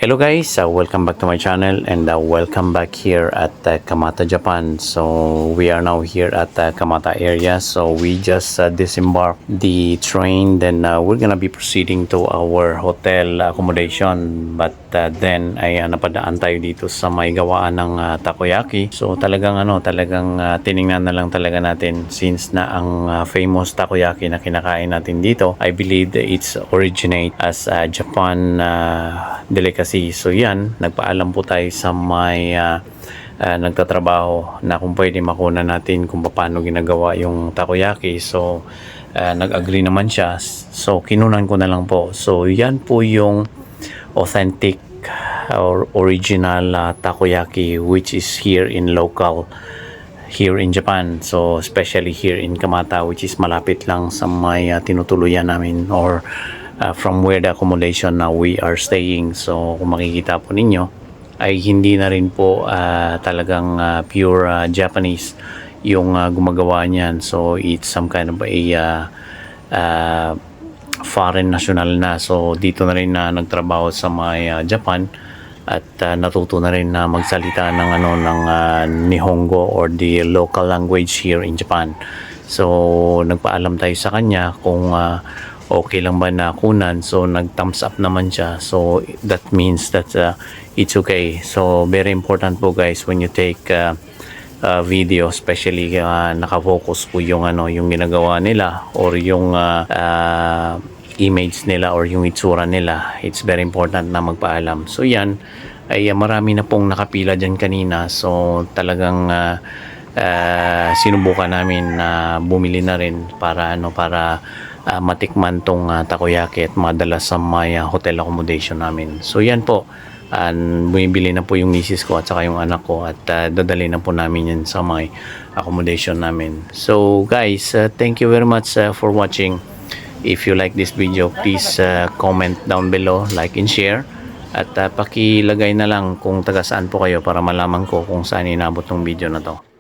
Hello guys, welcome back to my channel and welcome back here at Kamata, Japan. So we are now here at Kamata area. So we just disembarked the train, then we're gonna be proceeding to our hotel accommodation. But then ay napadaan tayo dito sa may gawaan ng takoyaki. So talagang tiningnan na lang talaga natin since na ang famous takoyaki na kinakain natin dito, I believe that it's originate as Japan delicacy. So yan, nagpaalam po tayo sa may nagtatrabaho na kung pwede makuna natin kung paano ginagawa yung takoyaki. So nag-agree naman siya. So kinunan ko na lang po. So yan po yung authentic or original takoyaki which is here in local here in Japan. So especially here in Kamata, which is malapit lang sa may tinutuluyan namin or from where the accommodation now we are staying. So kung makikita po ninyo ay hindi na rin po talagang pure Japanese yung gumagawa niyan. So it's some kind of a foreign national na. So dito na rin na nagtrabaho sa may Japan at natuto na rin na magsalita ng ng Nihongo or the local language here in Japan. So nagpaalam tayo sa kanya kung okay lang ba na kunan. So nag-thumbs up naman siya. So that means that it's okay. So very important po guys when you take video, especially nakafocus po yung yung ginagawa nila or yung image nila or yung itsura nila. It's very important na magpaalam. So yan ay marami na pong nakapila dyan kanina. So talagang sinubukan namin na bumili na rin para matikman tong takoyaki at madala sa may hotel accommodation namin. So yan po, bumibili na po yung misis ko at saka yung anak ko at dadali na po namin yan sa may accommodation namin. So guys, thank you very much for watching. If you like this video, please comment down below, like and share. At pakilagay na lang kung taga saan po kayo para malaman ko kung saan inabot ng video na to.